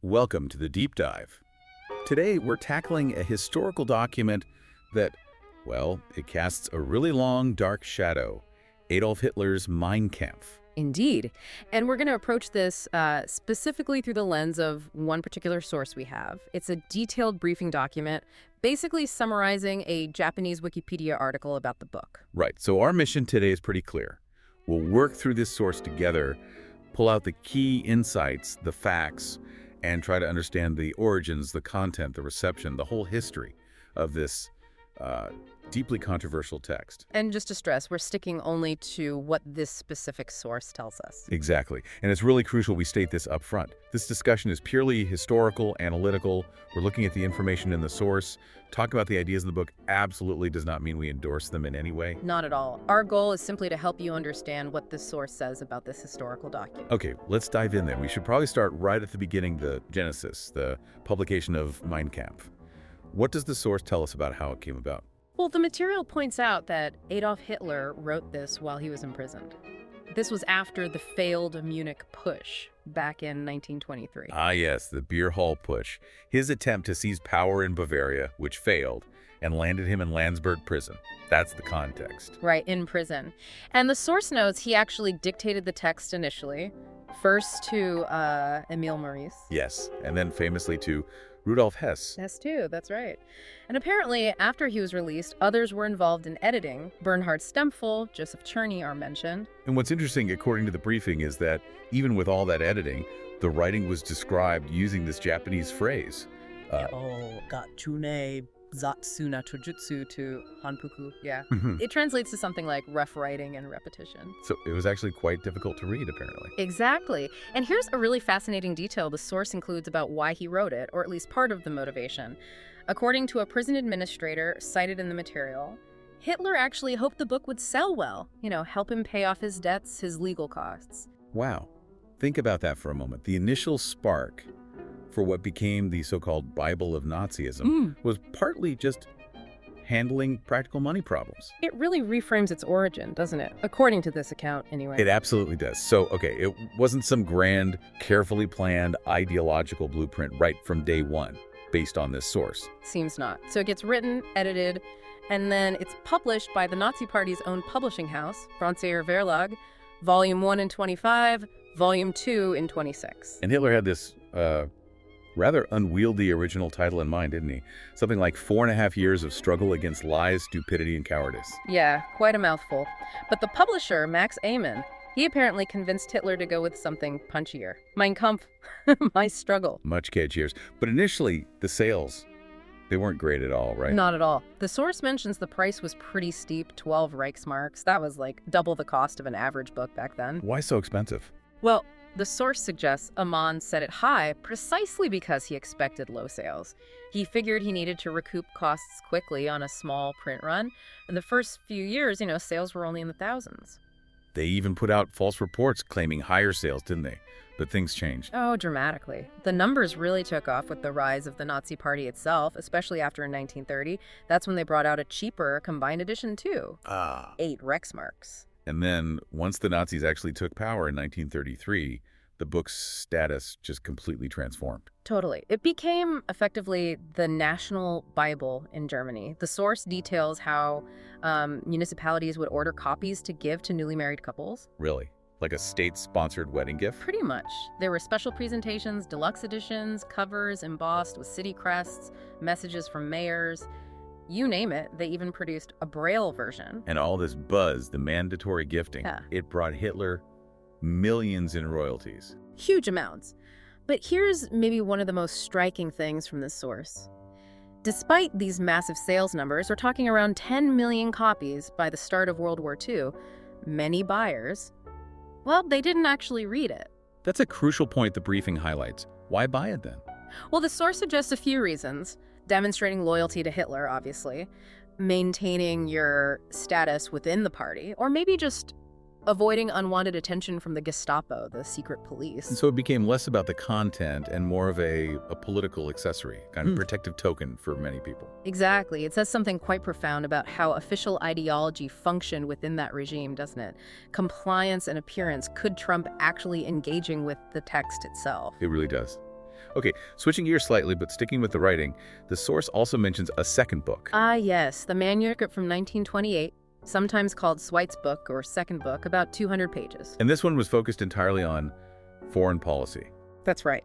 Welcome to the Deep Dive. Today, we're tackling a historical document that, well, it casts a really long, dark shadow. Adolf Hitler's Mein Kampf. Indeed. And we're going to approach this specifically through the lens of one particular source we have. It's a detailed briefing document, basically summarizing a Japanese Wikipedia article about the book. Right, so our mission today is pretty clear. We'll work through this source together, pull out the key insights, the facts, and try to understand the origins, the content, the reception, the whole history of this deeply controversial text. And just to stress, we're sticking only to what this specific source tells us. Exactly. And it's really crucial we state this up front. This discussion is purely historical, analytical. We're looking at the information in the source. Talk about the ideas in the book absolutely does not mean we endorse them in any way. Not at all. Our goal is simply to help you understand what this source says about this historical document. Okay, let's dive in then. We should probably start right at the beginning, the genesis, the publication of Mein Kampf. What does the source tell us about how it came about? Well, the material points out that Adolf Hitler wrote this while he was imprisoned. This was after the failed Munich Putsch back in 1923. Ah, yes, the beer hall putsch. His attempt to seize power in Bavaria, which failed, and landed him in Landsberg Prison. That's the context. Right, in prison. And the source notes he actually dictated the text initially, first to Emil Maurice. Yes, and then famously to Rudolf Hess. Hess too, that's right. And apparently, after he was released, others were involved in editing. Bernhard Stempfel, Joseph Czerny are mentioned. And what's interesting, according to the briefing, is that even with all that editing, the writing was described using this Japanese phrase. Gatsune Zatsuna Tojutsu to Hanpuku. Yeah. Mhm. It translates to something like rough writing and repetition. So it was actually quite difficult to read, apparently. Exactly. And here's a really fascinating detail the source includes about why he wrote it, or at least part of the motivation. According to a prison administrator cited in the material, Hitler actually hoped the book would sell well, help him pay off his debts, his legal costs. Wow. Think about that for a moment. The initial spark for what became the so-called Bible of Nazism was partly just handling practical money problems. It really reframes its origin, doesn't it? According to this account, anyway. It absolutely does. So, okay, it wasn't some grand, carefully planned ideological blueprint right from day one, based on this source. Seems not. So it gets written, edited, and then it's published by the Nazi Party's own publishing house, Franz Eher Verlag, Volume 1 in 25, Volume 2 in 26. And Hitler had this rather unwieldy original title in mind, didn't he? Something like 4.5 years of struggle against lies, stupidity, and cowardice. Yeah, quite a mouthful. But the publisher, Max Amann, he apparently convinced Hitler to go with something punchier. Mein Kampf, my struggle. Much catchier. But initially, the sales, they weren't great at all, right? Not at all. The source mentions the price was pretty steep, 12 Reichsmarks. That was like double the cost of an average book back then. Why so expensive? Well, the source suggests Amann set it high precisely because he expected low sales. He figured he needed to recoup costs quickly on a small print run. In the first few years, sales were only in the thousands. They even put out false reports claiming higher sales, didn't they? But things changed. Oh, dramatically. The numbers really took off with the rise of the Nazi Party itself, especially after in 1930. That's when they brought out a cheaper combined edition too. 8 Reichsmarks. And then, once the Nazis actually took power in 1933, the book's status just completely transformed. Totally. It became effectively the national Bible in Germany. The source details how municipalities would order copies to give to newly married couples. Really? Like a state-sponsored wedding gift? Pretty much. There were special presentations, deluxe editions, covers embossed with city crests, messages from mayors. You name it, they even produced a Braille version. And all this buzz, the mandatory gifting, It brought Hitler millions in royalties. Huge amounts. But here's maybe one of the most striking things from this source. Despite these massive sales numbers, we're talking around 10 million copies by the start of World War II, many buyers, well, they didn't actually read it. That's a crucial point the briefing highlights. Why buy it then? Well, the source suggests a few reasons. Demonstrating loyalty to Hitler, obviously, maintaining your status within the party, or maybe just avoiding unwanted attention from the Gestapo, the secret police. And so it became less about the content and more of a political accessory, kind of protective token for many people. Exactly. It says something quite profound about how official ideology functioned within that regime, doesn't it? Compliance and appearance could trump actually engaging with the text itself. It really does. Okay, switching gears slightly, but sticking with the writing, the source also mentions a second book. Ah, yes, the manuscript from 1928, sometimes called Swight's book or second book, about 200 pages. And this one was focused entirely on foreign policy. That's right.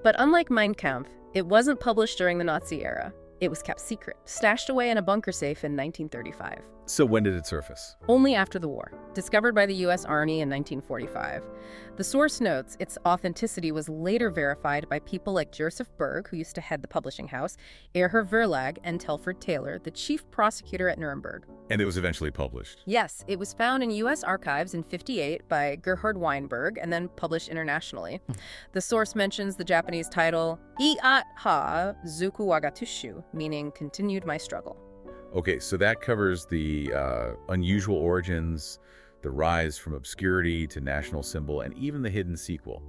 But unlike Mein Kampf, it wasn't published during the Nazi era. It was kept secret, stashed away in a bunker safe in 1935. So when did it surface? Only after the war, discovered by the U.S. Army in 1945. The source notes its authenticity was later verified by people like Joseph Berg, who used to head the publishing house, Eher Verlag, and Telford Taylor, the chief prosecutor at Nuremberg. And it was eventually published. Yes, it was found in U.S. archives in '58 by Gerhard Weinberg and then published internationally. The source mentions the Japanese title, Iat ha Zuku Wagatushu, meaning continued my struggle. Okay, so that covers the unusual origins, the rise from obscurity to national symbol, and even the hidden sequel.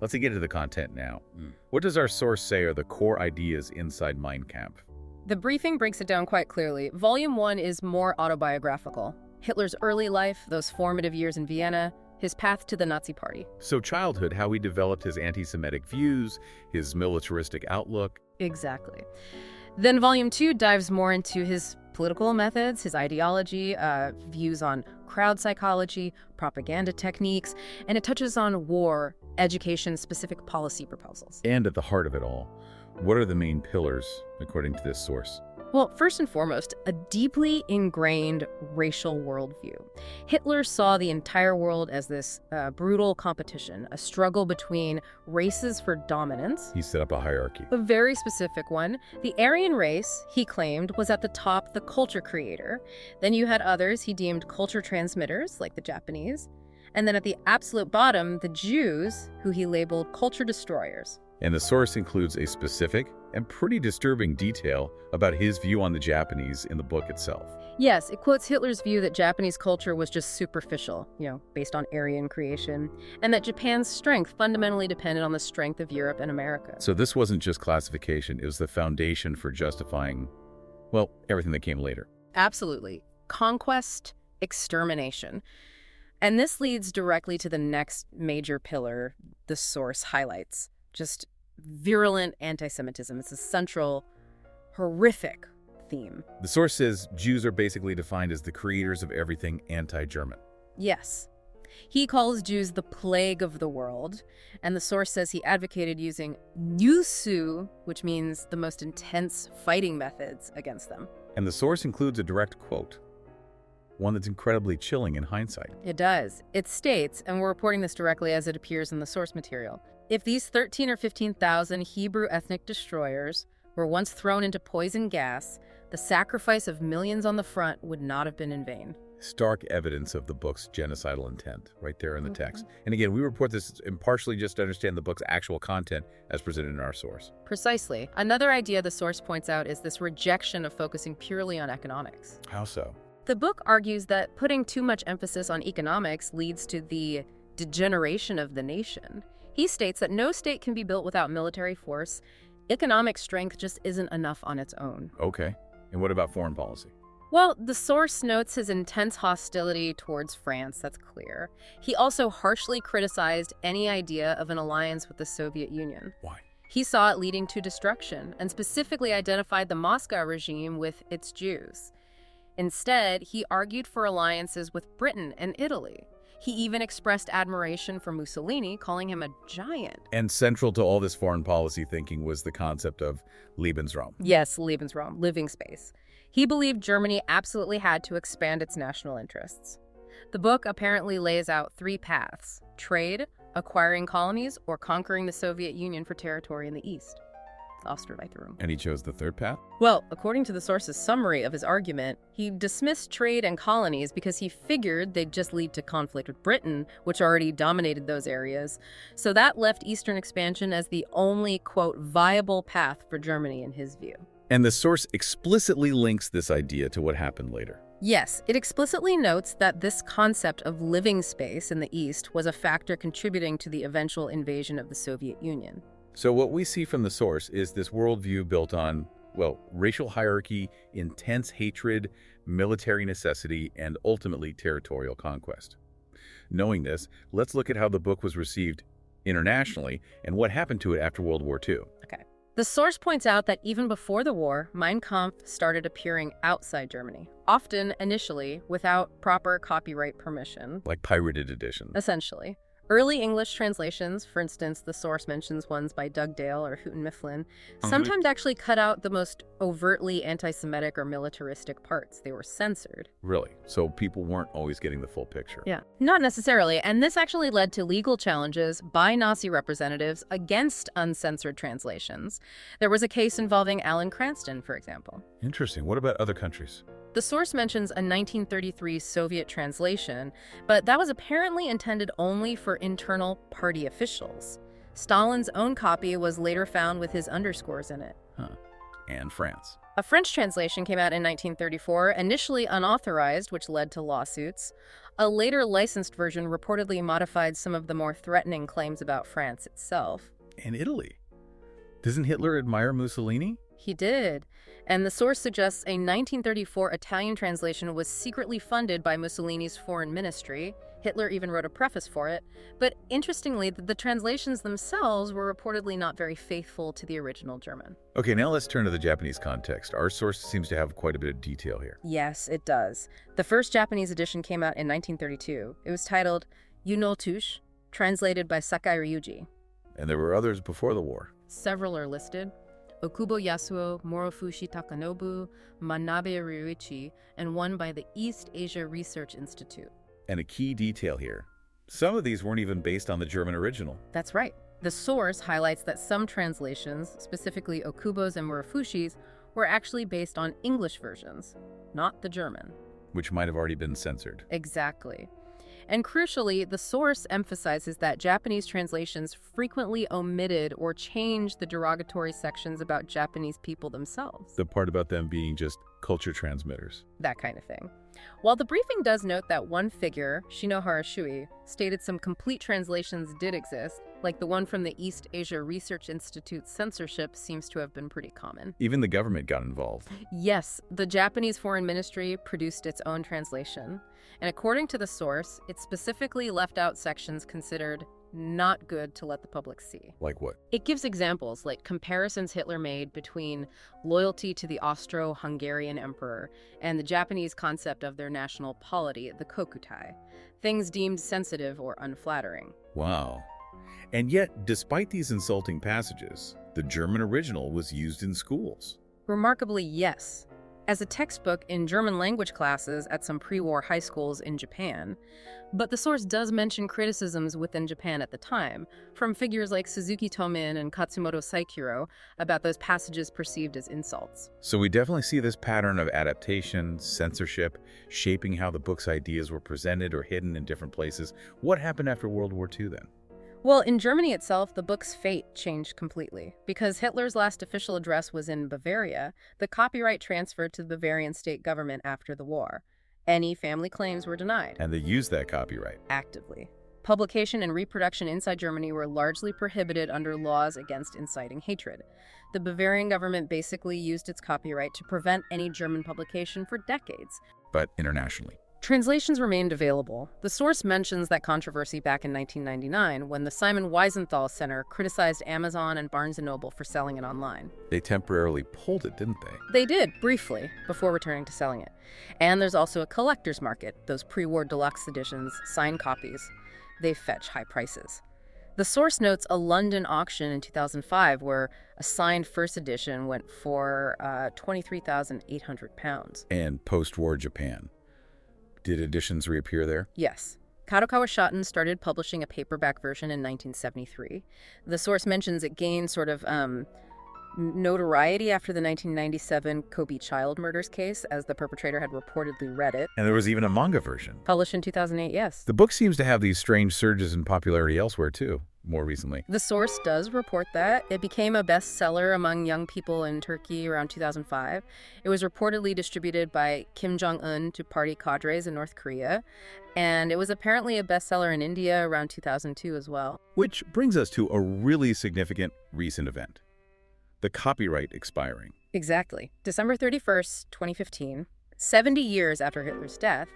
Let's get into the content now. What does our source say are the core ideas inside Mein Kampf? The briefing breaks it down quite clearly. Volume 1 is more autobiographical. Hitler's early life, those formative years in Vienna, his path to the Nazi Party. So childhood, how he developed his anti-Semitic views, his militaristic outlook. Exactly. Then Volume 2 dives more into his political methods, his ideology, views on crowd psychology, propaganda techniques, and it touches on war, education-specific policy proposals. And at the heart of it all, what are the main pillars, according to this source? Well, first and foremost, a deeply ingrained racial worldview. Hitler saw the entire world as this brutal competition, a struggle between races for dominance. He set up a hierarchy. A very specific one. The Aryan race, he claimed, was at the top the culture creator. Then you had others he deemed culture transmitters, like the Japanese. And then at the absolute bottom, the Jews, who he labeled culture destroyers. And the source includes a specific and pretty disturbing detail about his view on the Japanese in the book itself. Yes, it quotes Hitler's view that Japanese culture was just superficial, based on Aryan creation, and that Japan's strength fundamentally depended on the strength of Europe and America. So this wasn't just classification, it was the foundation for justifying, well, everything that came later. Absolutely. Conquest, extermination. And this leads directly to the next major pillar the source highlights. Just virulent anti-Semitism. It's a central, horrific theme. The source says Jews are basically defined as the creators of everything anti-German. Yes. He calls Jews the plague of the world, and the source says he advocated using Yusu, which means the most intense fighting methods against them. And the source includes a direct quote, one that's incredibly chilling in hindsight. It does. It states, and we're reporting this directly as it appears in the source material, if these 13 or 15,000 Hebrew ethnic destroyers were once thrown into poison gas, the sacrifice of millions on the front would not have been in vain. Stark evidence of the book's genocidal intent right there in the text. And again, we report this impartially just to understand the book's actual content as presented in our source. Precisely. Another idea the source points out is this rejection of focusing purely on economics. How so? The book argues that putting too much emphasis on economics leads to the degeneration of the nation. He states that no state can be built without military force. Economic strength just isn't enough on its own. Okay. And what about foreign policy? Well, the source notes his intense hostility towards France, that's clear. He also harshly criticized any idea of an alliance with the Soviet Union. Why? He saw it leading to destruction, and specifically identified the Moscow regime with its Jews. Instead, he argued for alliances with Britain and Italy. He even expressed admiration for Mussolini, calling him a giant. And central to all this foreign policy thinking was the concept of Lebensraum. Yes, Lebensraum, living space. He believed Germany absolutely had to expand its national interests. The book apparently lays out 3 paths: trade, acquiring colonies, or conquering the Soviet Union for territory in the East. Osterweiterung. And he chose the third path? Well, according to the source's summary of his argument, he dismissed trade and colonies because he figured they'd just lead to conflict with Britain, which already dominated those areas. So that left Eastern expansion as the only, quote, viable path for Germany in his view. And the source explicitly links this idea to what happened later. Yes, it explicitly notes that this concept of living space in the East was a factor contributing to the eventual invasion of the Soviet Union. So what we see from the source is this worldview built on, well, racial hierarchy, intense hatred, military necessity, and ultimately territorial conquest. Knowing this, let's look at how the book was received internationally and what happened to it after World War II. Okay. The source points out that even before the war, Mein Kampf started appearing outside Germany, often initially without proper copyright permission. Like pirated editions. Essentially. Early English translations, for instance, the source mentions ones by Dugdale or Houghton Mifflin, sometimes actually cut out the most overtly anti-Semitic or militaristic parts. They were censored. Really? So people weren't always getting the full picture? Yeah, not necessarily. And this actually led to legal challenges by Nazi representatives against uncensored translations. There was a case involving Alan Cranston, for example. Interesting. What about other countries? The source mentions a 1933 Soviet translation, but that was apparently intended only for internal party officials. Stalin's own copy was later found with his underscores in it. Huh. And France. A French translation came out in 1934, initially unauthorized, which led to lawsuits. A later licensed version reportedly modified some of the more threatening claims about France itself. And Italy. Doesn't Hitler admire Mussolini? He did. And the source suggests a 1934 Italian translation was secretly funded by Mussolini's foreign ministry. Hitler even wrote a preface for it. But interestingly, the translations themselves were reportedly not very faithful to the original German. Okay, now let's turn to the Japanese context. Our source seems to have quite a bit of detail here. Yes, it does. The first Japanese edition came out in 1932. It was titled Yuno Tush, translated by Sakai Ryuji. And there were others before the war. Several are listed. Okubo Yasuo, Morofushi Takanobu, Manabe Ryuichi, and one by the East Asia Research Institute. And a key detail here. Some of these weren't even based on the German original. That's right. The source highlights that some translations, specifically Okubo's and Morofushi's, were actually based on English versions, not the German. Which might have already been censored. Exactly. And crucially, the source emphasizes that Japanese translations frequently omitted or changed the derogatory sections about Japanese people themselves. The part about them being just culture transmitters. That kind of thing. While the briefing does note that one figure, Shinohara Shui, stated some complete translations did exist, like the one from the East Asia Research Institute's censorship seems to have been pretty common. Even the government got involved. Yes, the Japanese Foreign Ministry produced its own translation. And according to the source, it specifically left out sections considered not good to let the public see. Like what? It gives examples like comparisons Hitler made between loyalty to the Austro-Hungarian emperor and the Japanese concept of their national polity, the kokutai, things deemed sensitive or unflattering. Wow. And yet, despite these insulting passages, the German original was used in schools. Remarkably, yes. As a textbook in German language classes at some pre-war high schools in Japan. But the source does mention criticisms within Japan at the time, from figures like Suzuki Tomin and Katsumoto Saikuro, about those passages perceived as insults. So we definitely see this pattern of adaptation, censorship, shaping how the book's ideas were presented or hidden in different places. What happened after World War II then? Well, in Germany itself, the book's fate changed completely. Because Hitler's last official address was in Bavaria, the copyright transferred to the Bavarian state government after the war. Any family claims were denied. And they used that copyright. Actively. Publication and reproduction inside Germany were largely prohibited under laws against inciting hatred. The Bavarian government basically used its copyright to prevent any German publication for decades. But internationally. Translations remained available. The source mentions that controversy back in 1999 when the Simon Wiesenthal Center criticized Amazon and Barnes & Noble for selling it online. They temporarily pulled it, didn't they? They did, briefly, before returning to selling it. And there's also a collector's market, those pre-war deluxe editions, signed copies. They fetch high prices. The source notes a London auction in 2005 where a signed first edition went for £23,800. And post-war Japan. Did editions reappear there? Yes. Kadokawa Shoten started publishing a paperback version in 1973. The source mentions it gained sort of notoriety after the 1997 Kobe child murders case, as the perpetrator had reportedly read it. And there was even a manga version. Published in 2008, yes. The book seems to have these strange surges in popularity elsewhere, too, more recently. The source does report that. It became a bestseller among young people in Turkey around 2005. It was reportedly distributed by Kim Jong-un to party cadres in North Korea. And it was apparently a bestseller in India around 2002 as well. Which brings us to a really significant recent event. The copyright expiring. Exactly. December 31st, 2015, 70 years after Hitler's death,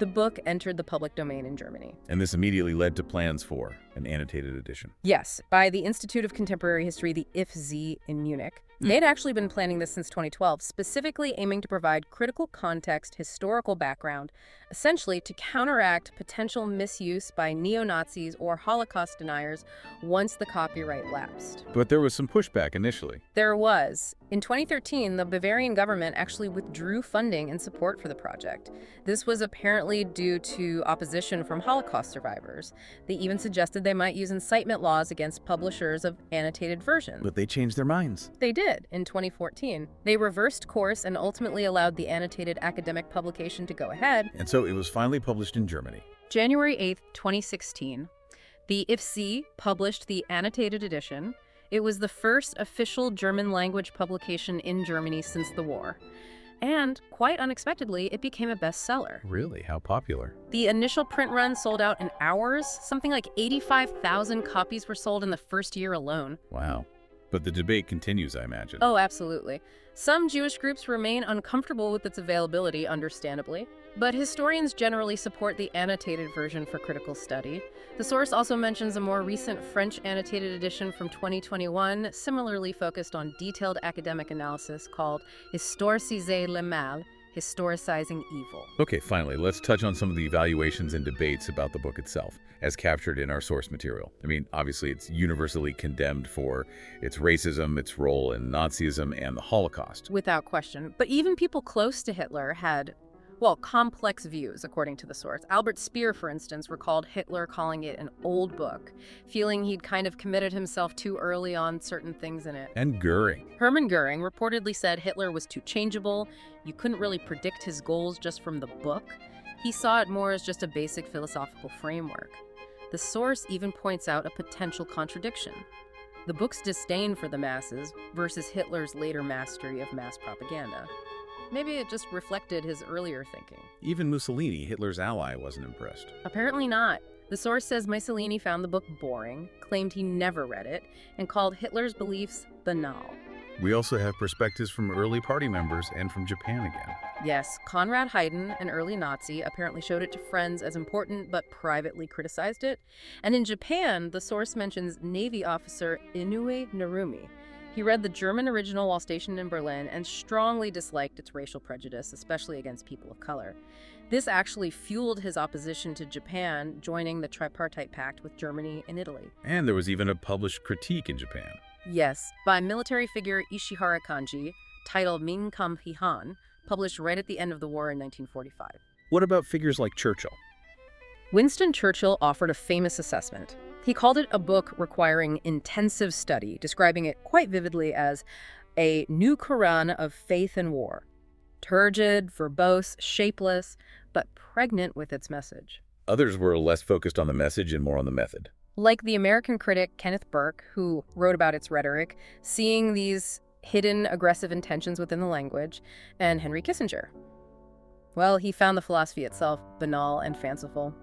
the book entered the public domain in Germany. And this immediately led to plans for An annotated edition. Yes, by the Institute of Contemporary History, the IFZ in Munich. They'd actually been planning this since 2012, specifically aiming to provide critical context, historical background, essentially to counteract potential misuse by neo-Nazis or Holocaust deniers once the copyright lapsed. But there was some pushback initially. There was. In 2013, the Bavarian government actually withdrew funding and support for the project. This was apparently due to opposition from Holocaust survivors. They even suggested they might use incitement laws against publishers of annotated versions. But they changed their minds. They did in 2014. They reversed course and ultimately allowed the annotated academic publication to go ahead. And so it was finally published in Germany. January 8th, 2016, the IFZ published the annotated edition. It was the first official German-language publication in Germany since the war. And, quite unexpectedly, it became a bestseller. Really? How popular? The initial print run sold out in hours. Something like 85,000 copies were sold in the first year alone. Wow. But the debate continues, I imagine. Oh, absolutely. Some Jewish groups remain uncomfortable with its availability, understandably. But historians generally support the annotated version for critical study. The source also mentions a more recent French annotated edition from 2021, similarly focused on detailed academic analysis called Historiciser le mal, historicizing evil. Okay, finally, let's touch on some of the evaluations and debates about the book itself, as captured in our source material. I mean, obviously, it's universally condemned for its racism, its role in Nazism, and the Holocaust. Without question. But even people close to Hitler had, well, complex views, according to the source. Albert Speer, for instance, recalled Hitler calling it an old book, feeling he'd kind of committed himself too early on certain things in it. And Goering. Hermann Goering reportedly said Hitler was too changeable. You couldn't really predict his goals just from the book. He saw it more as just a basic philosophical framework. The source even points out a potential contradiction. The book's disdain for the masses versus Hitler's later mastery of mass propaganda. Maybe it just reflected his earlier thinking. Even Mussolini, Hitler's ally, wasn't impressed. Apparently not. The source says Mussolini found the book boring, claimed he never read it, and called Hitler's beliefs banal. We also have perspectives from early party members and from Japan again. Yes, Konrad Haydn, an early Nazi, apparently showed it to friends as important but privately criticized it. And in Japan, the source mentions Navy officer Inoue Narumi. He read the German original while stationed in Berlin and strongly disliked its racial prejudice, especially against people of color. This actually fueled his opposition to Japan joining the Tripartite Pact with Germany and Italy. And there was even a published critique in Japan. Yes, by military figure Ishihara Kanji, titled Mein Kampf Hihan, published right at the end of the war in 1945. What about figures like Churchill? Winston Churchill offered a famous assessment. He called it a book requiring intensive study, describing it quite vividly as a new Quran of faith and war. Turgid, verbose, shapeless, but pregnant with its message. Others were less focused on the message and more on the method. Like the American critic Kenneth Burke, who wrote about its rhetoric, seeing these hidden aggressive intentions within the language, and Henry Kissinger. Well, he found the philosophy itself banal and fanciful.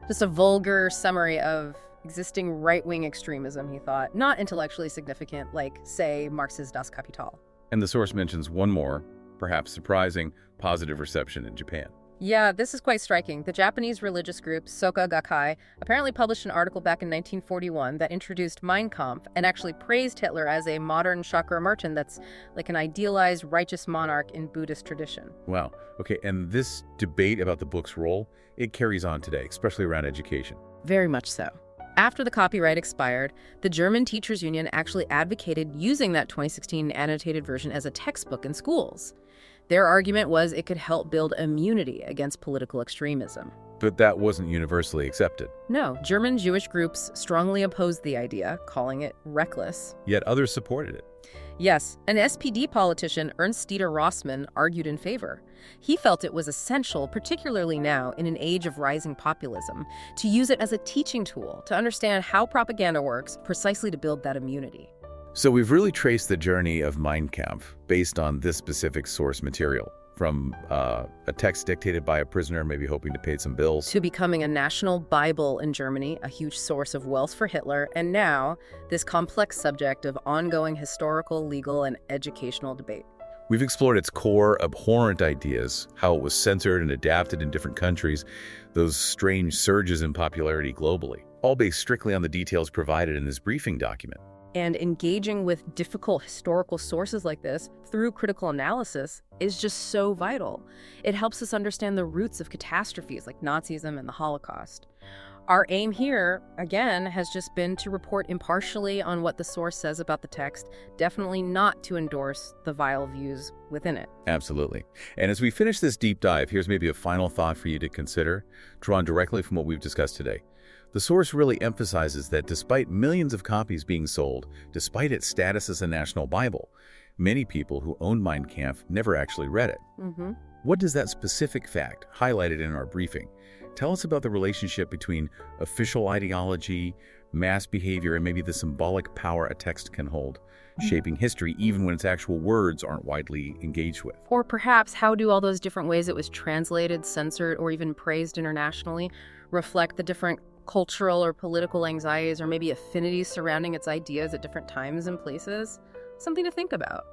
Just a vulgar summary of existing right-wing extremism, he thought, not intellectually significant like, say, Marx's Das Kapital. And the source mentions one more, perhaps surprising, positive reception in Japan. Yeah, this is quite striking. The Japanese religious group Soka Gakkai apparently published an article back in 1941 that introduced Mein Kampf and actually praised Hitler as a modern chakra merchant that's like an idealized righteous monarch in Buddhist tradition. Wow. Okay, and this debate about the book's role, it carries on today, especially around education. Very much so. After the copyright expired, the German Teachers Union actually advocated using that 2016 annotated version as a textbook in schools. Their argument was it could help build immunity against political extremism. But that wasn't universally accepted. No, German Jewish groups strongly opposed the idea, calling it reckless. Yet others supported it. Yes, an SPD politician, Ernst Dieter Rossmann, argued in favor. He felt it was essential, particularly now in an age of rising populism, to use it as a teaching tool to understand how propaganda works, precisely to build that immunity. So we've really traced the journey of Mein Kampf based on this specific source material, from a text dictated by a prisoner, maybe hoping to pay some bills, to becoming a national Bible in Germany, a huge source of wealth for Hitler, and now this complex subject of ongoing historical, legal, and educational debate. We've explored its core abhorrent ideas, how it was censored and adapted in different countries, those strange surges in popularity globally, all based strictly on the details provided in this briefing document. And engaging with difficult historical sources like this through critical analysis is just so vital. It helps us understand the roots of catastrophes like Nazism and the Holocaust. Our aim here, again, has just been to report impartially on what the source says about the text, definitely not to endorse the vile views within it. Absolutely. And as we finish this deep dive, here's maybe a final thought for you to consider, drawn directly from what we've discussed today. The source really emphasizes that despite millions of copies being sold, despite its status as a national Bible, many people who owned Mein Kampf never actually read it. What does that specific fact, highlighted in our briefing, tell us about the relationship between official ideology, mass behavior, and maybe the symbolic power a text can hold, shaping history even when its actual words aren't widely engaged with? Or perhaps how do all those different ways it was translated, censored, or even praised internationally reflect the different cultural or political anxieties or maybe affinities surrounding its ideas at different times and places? Something to think about.